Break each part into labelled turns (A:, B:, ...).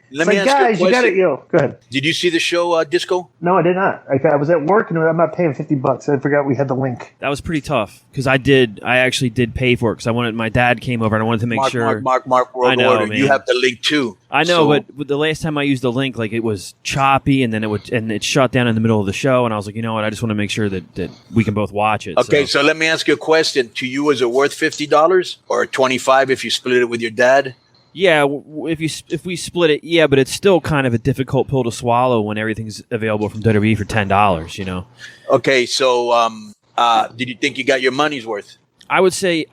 A: Let me ask
B: guys, you got it. Go ahead.
A: Did you see the show, Disco?
B: No, I did not. I was at work and I'm not paying $50. I forgot we had the link.
C: That was pretty tough because I actually did pay for it because my dad came over and I wanted to make sure.
A: Mark, world order. Man. You have the link too.
C: I know, but the last time I used the link, like it was choppy and then it shut down in the middle of the show, and I was like, you know what, I just want to make sure that we can both watch it.
A: Okay, so let me ask you a question. To you, is it worth $50 or $25 if you split it with your dad?
C: Yeah, if we split it, yeah, but it's still kind of a difficult pill to swallow when everything's available from WWE for $10. You know.
A: Okay, so did you think you got your money's worth?
C: I would say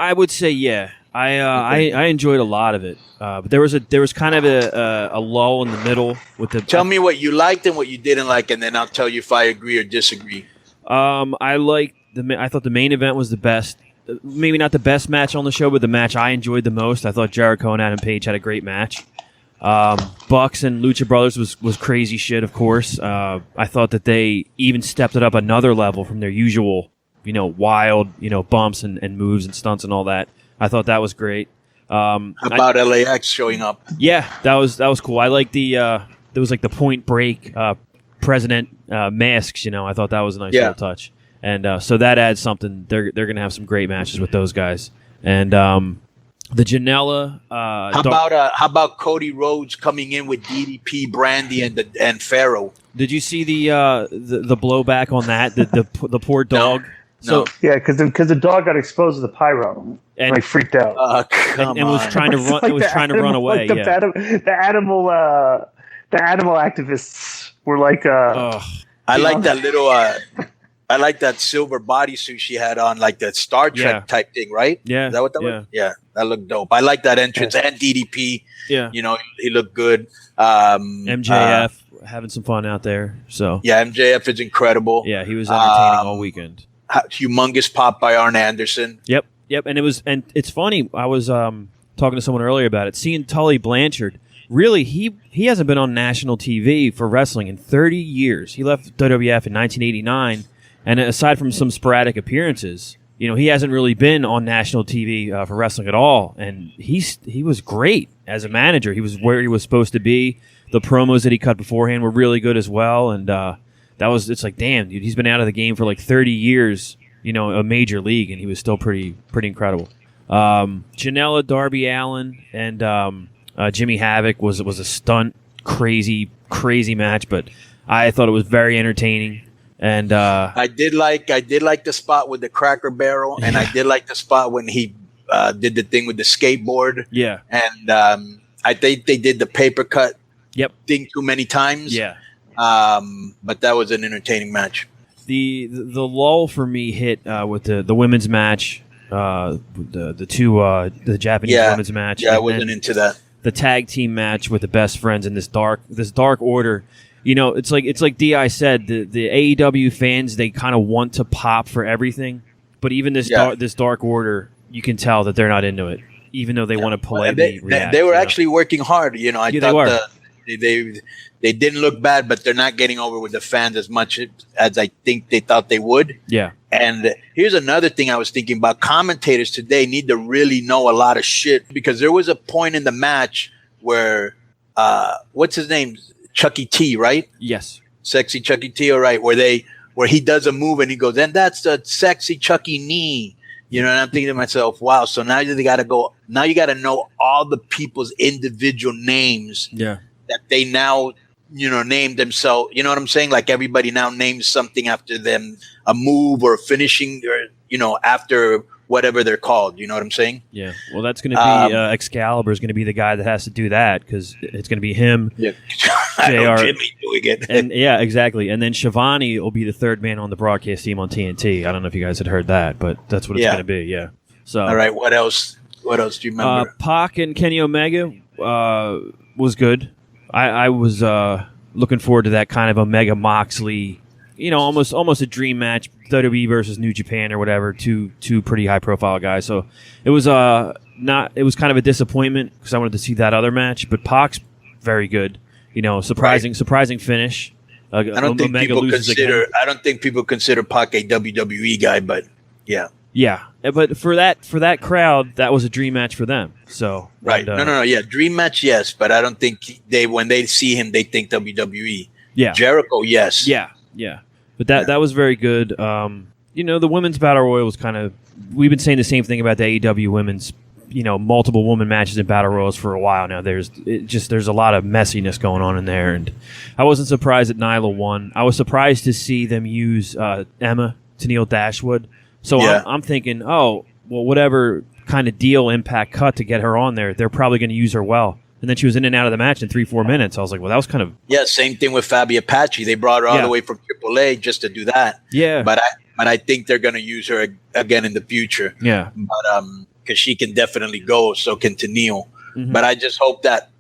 C: yeah. I enjoyed a lot of it, but there was kind of a lull in the middle with the.
A: Tell me what you liked and what you didn't like, and then I'll tell you if I agree or disagree.
C: I thought the main event was the best. Maybe not the best match on the show, but the match I enjoyed the most. I thought Jericho and Adam Page had a great match. Bucks and Lucha Brothers was crazy shit, of course. I thought that they even stepped it up another level from their usual, wild, bumps and moves and stunts and all that. I thought that was great.
A: How about LAX showing up?
C: Yeah, that was cool. I like there was like the Point Break president masks. I thought that was a nice little touch. And so that adds something. They're going to have some great matches with those guys. And the Janela.
A: How about Cody Rhodes coming in with DDP, Brandy, and Pharaoh?
C: Did you see the blowback on that? The poor dog.
A: No.
B: Yeah, because the dog got exposed to the pyro and freaked out.
C: And was trying to run. It was trying to run away.
B: Like the animal activists were like.
A: I like that little. I like that silver bodysuit she had on, like that Star Trek type thing, right?
C: Yeah.
A: Is that what that was? Yeah, that looked dope. I like that entrance and DDP.
C: Yeah.
A: He looked good.
C: MJF having some fun out there. So
A: yeah, MJF is incredible.
C: Yeah, he was entertaining all weekend.
A: Humongous pop by Arn Anderson.
C: Yep. And it's funny. I was talking to someone earlier about it. Seeing Tully Blanchard. Really, he hasn't been on national TV for wrestling in 30 years. He left WWF in 1989. And aside from some sporadic appearances, he hasn't really been on national TV for wrestling at all. And he was great as a manager. He was where he was supposed to be. The promos that he cut beforehand were really good as well. And it's like, damn, dude, he's been out of the game for like 30 years, a major league, and he was still pretty incredible. Janela, Darby Allin, and Jimmy Havoc was a stunt, crazy match, but I thought it was very entertaining. And
A: I did like the spot with the Cracker Barrel, and I did like the spot when he did the thing with the skateboard.
C: Yeah,
A: and I think they did the paper cut thing too many times.
C: Yeah,
A: but that was an entertaining match.
C: The lull for me hit with the women's match, the Japanese women's match.
A: Yeah, I wasn't into that.
C: The tag team match with the Best Friends in this dark order. It's like Di said, the AEW fans, they kind of want to pop for everything, but even this dark order, you can tell that they're not into it, even though they want to politely react.
A: They were actually working hard. I thought they didn't look bad, but they're not getting over with the fans as much as I think they thought they would.
C: Yeah.
A: And here's another thing I was thinking about. Commentators today need to really know a lot of shit, because there was a point in the match where, what's his name? Chucky T, right?
C: Yes.
A: Sexy Chucky T, all right, where he does a move and he goes, and that's the sexy Chucky knee. And I'm thinking to myself, wow, so now you got to know all the people's individual names that they now, name themselves. You know what I'm saying? Like everybody now names something after them, a move or finishing, or, after whatever they're called. You know what I'm saying?
C: Yeah. Well, that's going to be Excalibur is going to be the guy that has to do that, because it's going to be him.
A: Yeah. Jimmy doing it.
C: And yeah, exactly. And then Shivani will be the third man on the broadcast team on TNT. I don't know if you guys had heard that, but that's what it's going to be. Yeah. So.
A: All right. What else? What else do you remember?
C: Pac and Kenny Omega was good. I was looking forward to that kind of Omega Moxley. Almost a dream match, WWE versus New Japan or whatever, two pretty high profile guys. So it was it was kind of a disappointment, because I wanted to see that other match. But Pac's very good. Surprising finish.
A: I don't think people consider Pac a WWE guy, but yeah.
C: Yeah, but for that crowd, that was a dream match for them. So
A: right,
C: and,
A: no, yeah, dream match, yes, but I don't think when they see him, they think WWE.
C: Yeah,
A: Jericho, yes,
C: yeah. But that was very good. The women's battle royal was kind of. We've been saying the same thing about the AEW women's. Multiple woman matches in battle royals for a while now. There's a lot of messiness going on in there, and I wasn't surprised that Nyla won. I was surprised to see them use Emma to Neal Dashwood. So yeah. I'm thinking, whatever kind of deal Impact cut to get her on there, they're probably going to use her well. And then she was in and out of the match in 3-4 minutes. I was like, well, that was kind of
A: same thing with Fabi Apache. They brought her all the way from AAA just to do that.
C: Yeah,
A: but I think they're going to use her again in the future.
C: Yeah,
A: but because she can definitely go, so can Neal.
C: Mm-hmm.
A: But I just hope that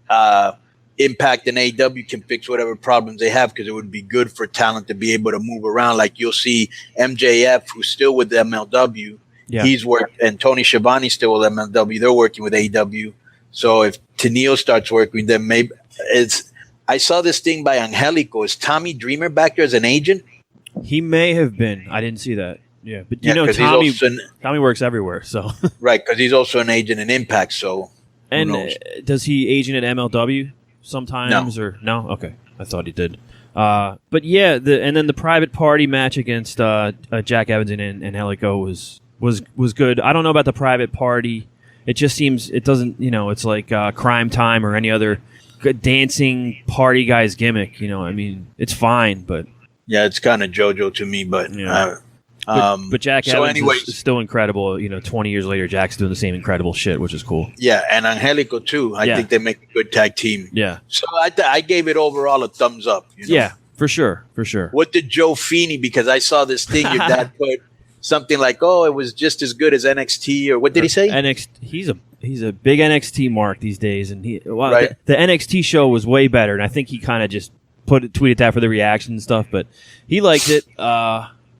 A: Impact and AEW can fix whatever problems they have, because it would be good for talent to be able to move around. Like you'll see MJF, who's still with the MLW. Yeah. He's worked, and Tony Schiavone's still with MLW. They're working with AEW. So if Neal starts working with them, maybe I saw this thing by Angelico. Is Tommy Dreamer back there as an agent?
C: He may have been. I didn't see that. Yeah, but Tommy works everywhere, so
A: right, because he's also an agent in Impact. So,
C: does he agent at MLW sometimes or no? Okay, I thought he did. But yeah, and then the private party match against Jack Evans and Angelico was good. I don't know about the private party. It just seems it doesn't. It's like Crime Time or any other good dancing party guy's gimmick. I mean, it's fine, but
A: yeah, it's kind of JoJo to me, but. Yeah.
C: But Jack Evans is still incredible. 20 years later, Jack's doing the same incredible shit, which is cool.
A: Yeah, and Angelico too. I think they make a good tag team.
C: Yeah.
A: So I gave it overall a thumbs up.
C: Yeah, for sure. What did Joe Feeny? Because I saw this thing your dad put something like, "Oh, it was just as good as NXT," or what did he say? NXT. He's a big NXT mark these days, and the NXT show was way better. And I think he kind of just tweeted that for the reaction and stuff, but he liked it.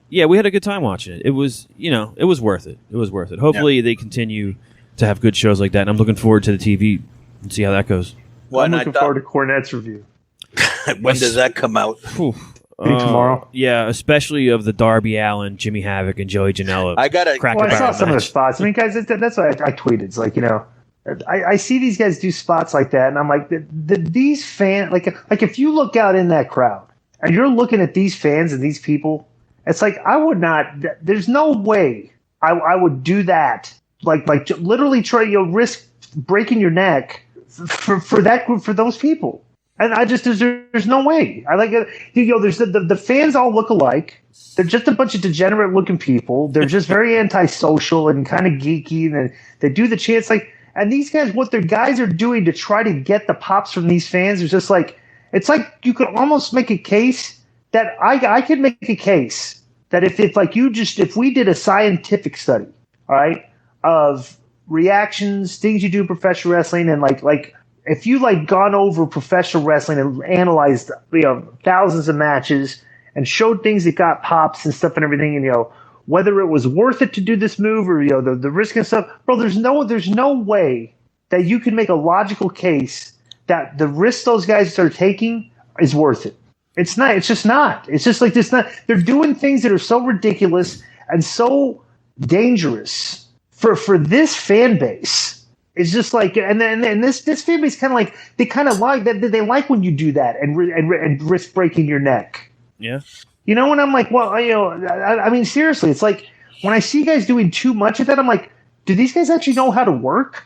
C: Yeah, we had a good time watching it. It was, it was worth it. It was worth it. Hopefully they continue to have good shows like that, and I'm looking forward to the TV and see how that goes.
B: Well, I'm looking forward to Cornette's review.
A: When does that come out?
B: Tomorrow.
C: Yeah, especially of the Darby Allin, Jimmy Havoc, and Joey Janela.
B: I saw some of the spots. I mean, guys, that's what I tweeted. It's like, I see these guys do spots like that, and I'm like, these fans, like if you look out in that crowd and you're looking at these fans and these people. It's like I would not. There's no way I would do that. Like literally try risk breaking your neck for that group, for those people. And I just there's no way. I like it. There's the fans all look alike. They're just a bunch of degenerate looking people. They're just very antisocial and kind of geeky, and they do the chants And these guys, what their guys are doing to try to get the pops from these fans is just like it's like you could almost make a case. That I could make a case that if we did a scientific study, all right, of reactions, things you do in professional wrestling, and like if you gone over professional wrestling and analyzed thousands of matches and showed things that got pops and stuff and everything, and whether it was worth it to do this move or the risk and stuff, bro, there's no way that you can make a logical case that the risk those guys are taking is worth it. It's not. It's just not. It's just like this. They're doing things that are so ridiculous and so dangerous for this fan base. It's just like, and this fan base kind of like they like that. They like when you do that and risk breaking your neck.
C: Yeah.
B: And I'm like, well, I mean, seriously, it's like when I see guys doing too much of that, I'm like, do these guys actually know how to work?